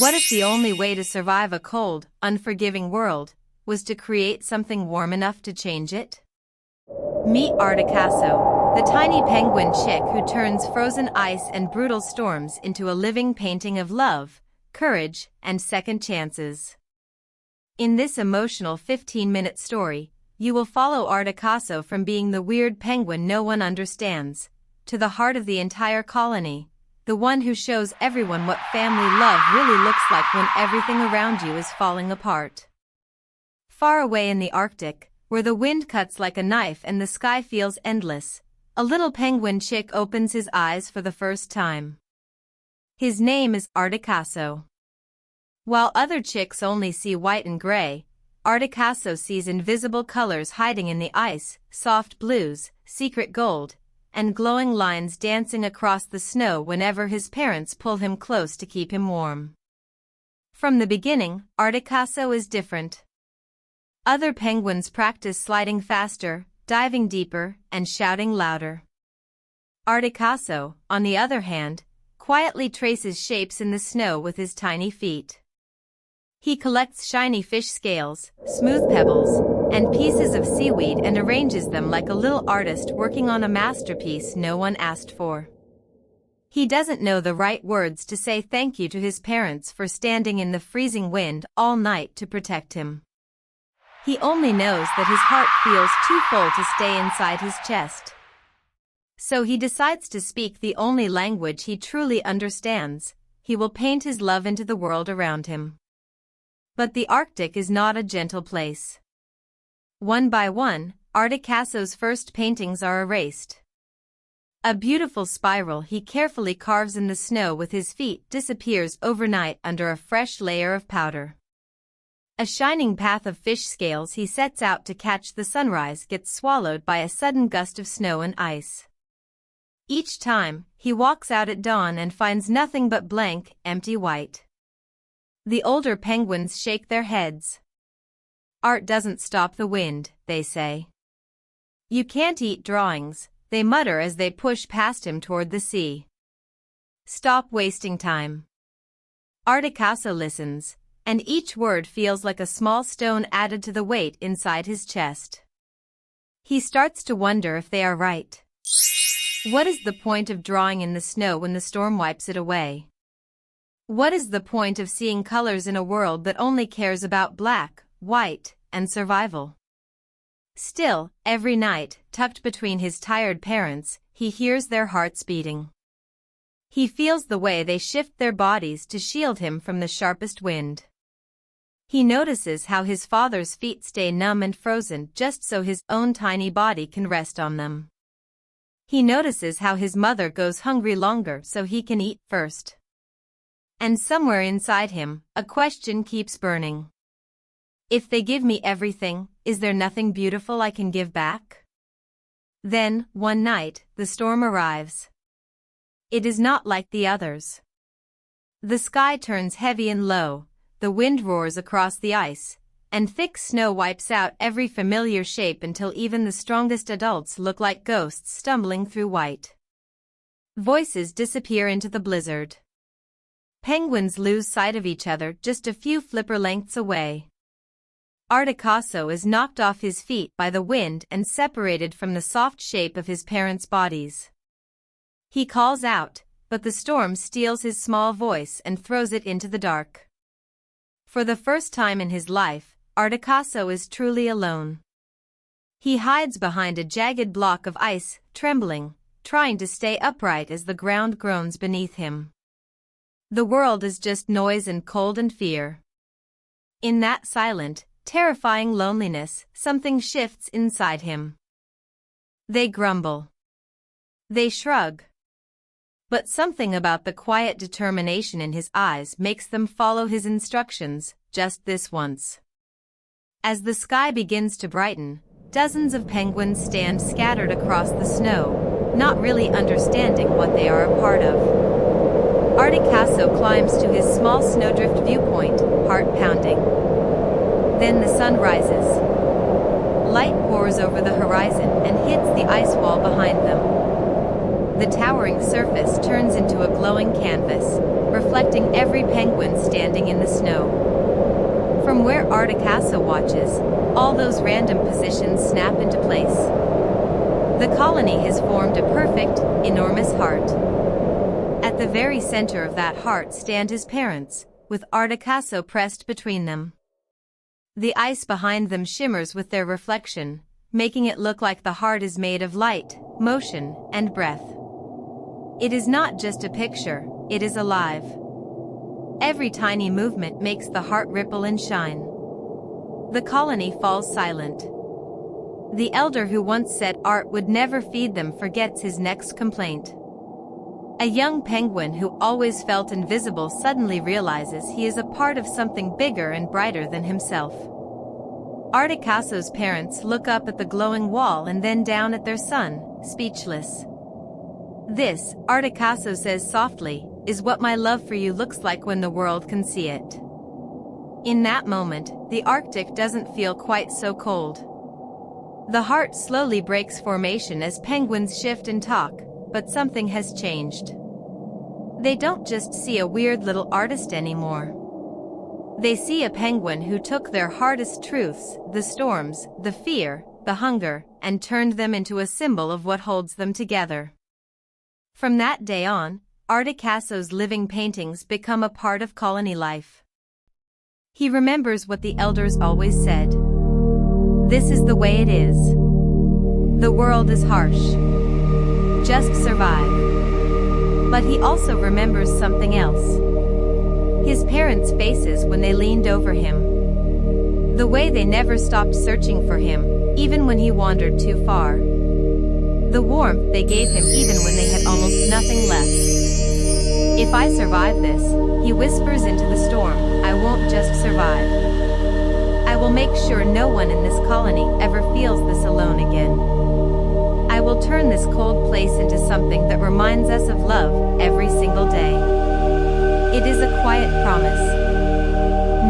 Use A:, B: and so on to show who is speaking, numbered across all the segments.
A: What if the only way to survive a cold, unforgiving world was to create something warm enough to change it? Meet Articasso, the tiny penguin chick who turns frozen ice and brutal storms into a living painting of love, courage, and second chances. In this emotional 15-minute story, you will follow Articasso from being the weird penguin no one understands, to the heart of the entire colony, the one who shows everyone what family love really looks like when everything around you is falling apart. Far away in the Arctic, where the wind cuts like a knife and the sky feels endless, a little penguin chick opens his eyes for the first time. His name is Articasso. While other chicks only see white and gray, Articasso sees invisible colors hiding in the ice, soft blues, secret gold, and glowing lines dancing across the snow whenever his parents pull him close to keep him warm. From the beginning, Articasso is different. Other penguins practice sliding faster, diving deeper, and shouting louder. Articasso, on the other hand, quietly traces shapes in the snow with his tiny feet. He collects shiny fish scales, smooth pebbles, and pieces of seaweed and arranges them like a little artist working on a masterpiece no one asked for. He doesn't know the right words to say thank you to his parents for standing in the freezing wind all night to protect him. He only knows that his heart feels too full to stay inside his chest. So he decides to speak the only language he truly understands. He will paint his love into the world around him. But the Arctic is not a gentle place. One by one, Articasso's first paintings are erased. A beautiful spiral he carefully carves in the snow with his feet disappears overnight under a fresh layer of powder. A shining path of fish scales he sets out to catch the sunrise gets swallowed by a sudden gust of snow and ice. Each time, he walks out at dawn and finds nothing but blank, empty white. The older penguins shake their heads. Art doesn't stop the wind, they say. You can't eat drawings, they mutter as they push past him toward the sea. Stop wasting time. Articasso listens, and each word feels like a small stone added to the weight inside his chest. He starts to wonder if they are right. What is the point of drawing in the snow when the storm wipes it away? What is the point of seeing colors in a world that only cares about black, white, and survival? Still, every night, tucked between his tired parents, he hears their hearts beating. He feels the way they shift their bodies to shield him from the sharpest wind. He notices how his father's feet stay numb and frozen just so his own tiny body can rest on them. He notices how his mother goes hungry longer so he can eat first. And somewhere inside him, a question keeps burning. If they give me everything, is there nothing beautiful I can give back? Then, one night, the storm arrives. It is not like the others. The sky turns heavy and low, the wind roars across the ice, and thick snow wipes out every familiar shape until even the strongest adults look like ghosts stumbling through white. Voices disappear into the blizzard. Penguins lose sight of each other just a few flipper lengths away. Articasso is knocked off his feet by the wind and separated from the soft shape of his parents' bodies. He calls out, but the storm steals his small voice and throws it into the dark. For the first time in his life, Articasso is truly alone. He hides behind a jagged block of ice, trembling, trying to stay upright as the ground groans beneath him. The world is just noise and cold and fear. In that silent, terrifying loneliness, something shifts inside him. They grumble. They shrug. But something about the quiet determination in his eyes makes them follow his instructions, just this once. As the sky begins to brighten, dozens of penguins stand scattered across the snow, not really understanding what they are a part of. Articasso climbs to his small snowdrift viewpoint, heart pounding. Then the sun rises. Light pours over the horizon and hits the ice wall behind them. The towering surface turns into a glowing canvas, reflecting every penguin standing in the snow. From where Articasso watches, all those random positions snap into place. The colony has formed a perfect, enormous heart. At the very center of that heart stand his parents, with Articasso pressed between them. The ice behind them shimmers with their reflection, making it look like the heart is made of light, motion, and breath. It is not just a picture, it is alive. Every tiny movement makes the heart ripple and shine. The colony falls silent. The elder who once said art would never feed them forgets his next complaint. A young penguin who always felt invisible suddenly realizes he is a part of something bigger and brighter than himself. Articasso's parents look up at the glowing wall and then down at their son, speechless. "This," Articasso says softly, "is what my love for you looks like when the world can see it." In that moment, the Arctic doesn't feel quite so cold. The heart slowly breaks formation as penguins shift and talk, but something has changed. They don't just see a weird little artist anymore. They see a penguin who took their hardest truths, the storms, the fear, the hunger, and turned them into a symbol of what holds them together. From that day on, Articasso's living paintings become a part of colony life. He remembers what the elders always said. This is the way it is. The world is harsh. Just survive. But he also remembers something else. His parents' faces when they leaned over him. The way they never stopped searching for him, even when he wandered too far. The warmth they gave him even when they had almost nothing left. "If I survive this," he whispers into the storm, "I won't just survive. I will make sure no one in this colony ever feels this alone again. I will turn this cold place into something that reminds us of love every single day." It is a quiet promise.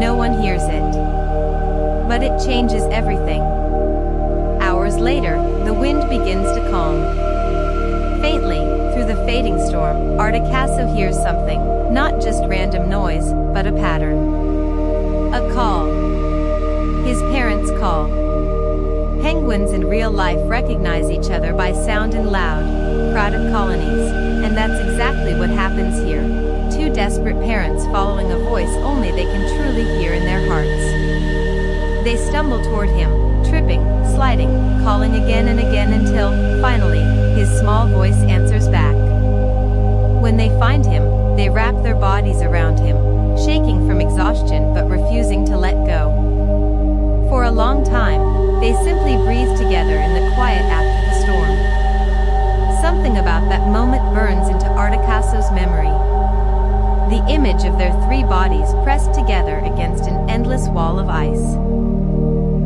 A: No one hears it. But it changes everything. Hours later, the wind begins to calm. Faintly, through the fading storm, Articasso hears something, not just random noise, but a pattern. A call. His parents' call. Penguins in real life recognize each other by sound in loud, crowded colonies, and that's exactly what happens here. Two desperate parents following a voice only they can truly hear in their hearts. They stumble toward him, tripping, sliding, calling again and again until, finally, his small voice answers back. When they find him, they wrap their bodies around him, shaking from exhaustion but refusing to let go. For a long time, they simply breathe together in the quiet after the storm. Something about that moment burns into Articasso's memory. The image of their three bodies pressed together against an endless wall of ice.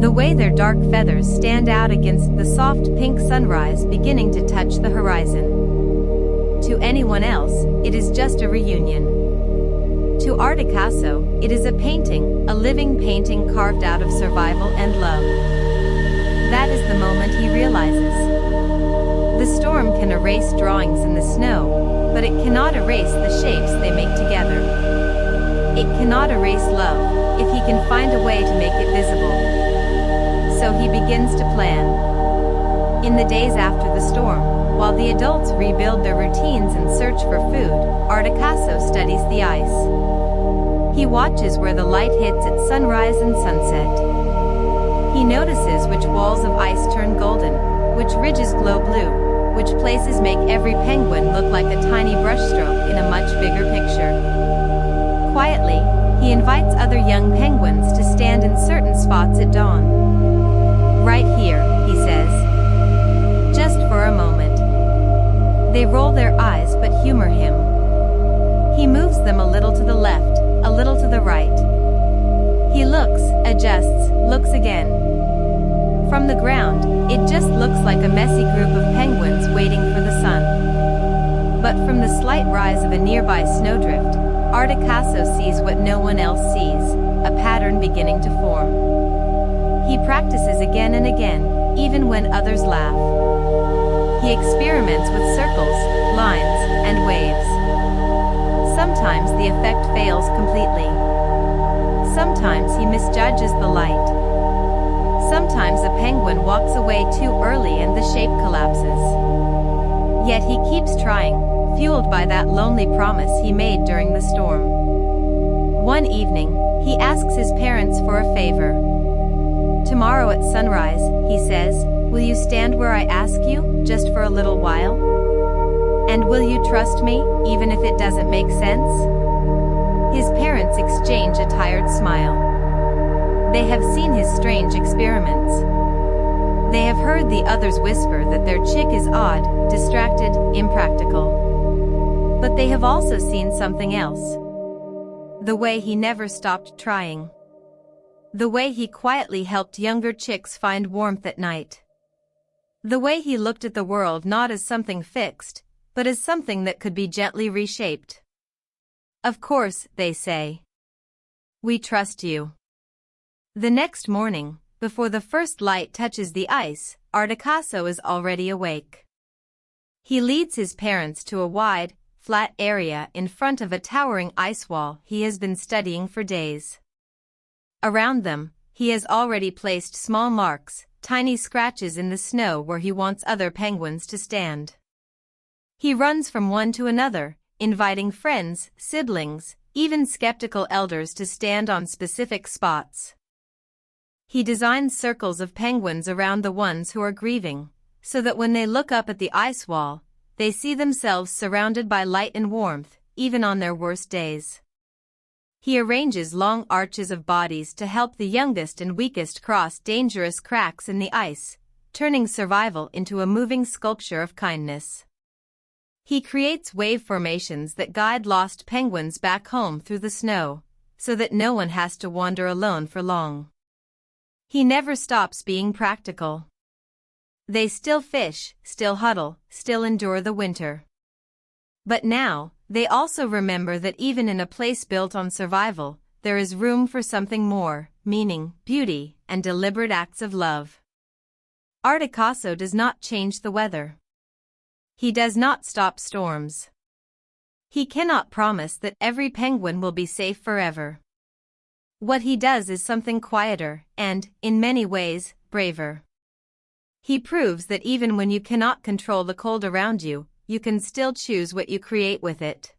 A: The way their dark feathers stand out against the soft pink sunrise beginning to touch the horizon. To anyone else, it is just a reunion. To Articasso, it is a painting, a living painting carved out of survival and love. That is the moment he realizes. The storm can erase drawings in the snow, but it cannot erase the shapes they make together. It cannot erase love, if he can find a way to make it visible. So he begins to plan. In the days after the storm, while the adults rebuild their routines and search for food, Articasso studies the ice. He watches where the light hits at sunrise and sunset. He notices which walls of ice turn golden, which ridges glow blue, which places make every penguin look like a tiny brushstroke in a much bigger picture. Quietly, he invites other young penguins to stand in certain spots at dawn. "Right here," he says. Just for a moment. They roll their eyes but humor him. He moves them a little to the left, a little to the right. He looks, adjusts, looks again. From the ground, it just looks like a messy group of penguins waiting for the sun. But from the slight rise of a nearby snowdrift, Articasso sees what no one else sees, a pattern beginning to form. He practices again and again, even when others laugh. He experiments with circles, lines, and waves. Sometimes the effect fails completely. Sometimes he misjudges the light. Sometimes a penguin walks away too early and the shape collapses. Yet he keeps trying, fueled by that lonely promise he made during the storm. One evening, he asks his parents for a favor. "Tomorrow at sunrise," he says, "will you stand where I ask you, just for a little while? And will you trust me, even if it doesn't make sense?" His parents exchange a tired smile. They have seen his strange experiments. They have heard the others whisper that their chick is odd, distracted, impractical. But they have also seen something else. The way he never stopped trying. The way he quietly helped younger chicks find warmth at night. The way he looked at the world not as something fixed, but as something that could be gently reshaped. "Of course," they say. "We trust you." The next morning, before the first light touches the ice, Articasso is already awake. He leads his parents to a wide, flat area in front of a towering ice wall he has been studying for days. Around them, he has already placed small marks, tiny scratches in the snow where he wants other penguins to stand. He runs from one to another, inviting friends, siblings, even skeptical elders to stand on specific spots. He designs circles of penguins around the ones who are grieving, so that when they look up at the ice wall, they see themselves surrounded by light and warmth, even on their worst days. He arranges long arches of bodies to help the youngest and weakest cross dangerous cracks in the ice, turning survival into a moving sculpture of kindness. He creates wave formations that guide lost penguins back home through the snow, so that no one has to wander alone for long. He never stops being practical. They still fish, still huddle, still endure the winter. But now, they also remember that even in a place built on survival, there is room for something more, meaning, beauty, and deliberate acts of love. Articasso does not change the weather. He does not stop storms. He cannot promise that every penguin will be safe forever. What he does is something quieter and, in many ways, braver. He proves that even when you cannot control the cold around you, you can still choose what you create with it.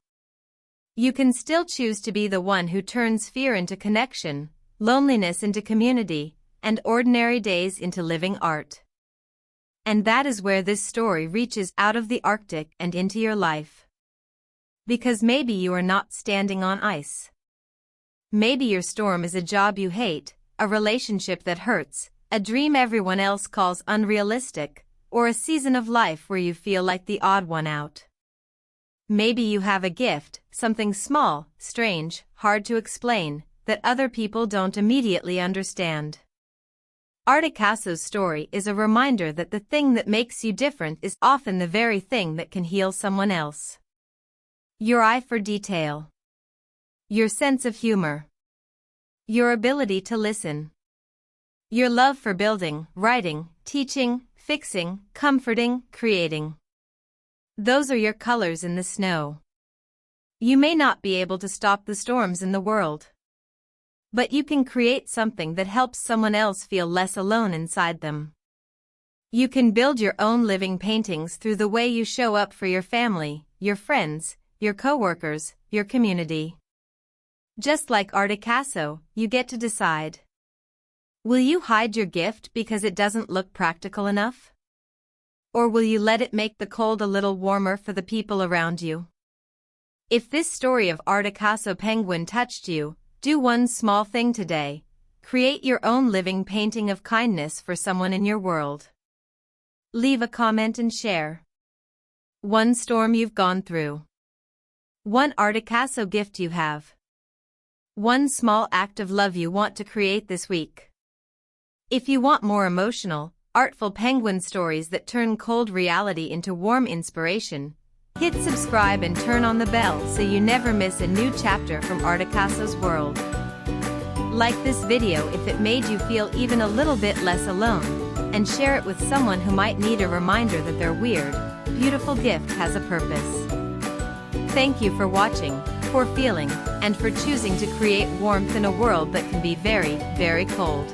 A: You can still choose to be the one who turns fear into connection, loneliness into community, and ordinary days into living art. And that is where this story reaches out of the Arctic and into your life. Because maybe you are not standing on ice. Maybe your storm is a job you hate, a relationship that hurts, a dream everyone else calls unrealistic, or a season of life where you feel like the odd one out. Maybe you have a gift, something small, strange, hard to explain, that other people don't immediately understand. Articasso's story is a reminder that the thing that makes you different is often the very thing that can heal someone else. Your eye for detail. Your sense of humor. Your ability to listen. Your love for building, writing, teaching, fixing, comforting, creating. Those are your colors in the snow. You may not be able to stop the storms in the world. But you can create something that helps someone else feel less alone inside them. You can build your own living paintings through the way you show up for your family, your friends, your coworkers, your community. Just like Articasso, you get to decide. Will you hide your gift because it doesn't look practical enough? Or will you let it make the cold a little warmer for the people around you? If this story of Articasso penguin touched you, do one small thing today. Create your own living painting of kindness for someone in your world. Leave a comment and share. One storm you've gone through. One Articasso gift you have. One small act of love you want to create this week. If you want more emotional, artful penguin stories that turn cold reality into warm inspiration, hit subscribe and turn on the bell so you never miss a new chapter from Articasso's world. Like this video if it made you feel even a little bit less alone, and share it with someone who might need a reminder that their weird, beautiful gift has a purpose. Thank you for watching. for feeling, and for choosing to create warmth in a world that can be very, very cold.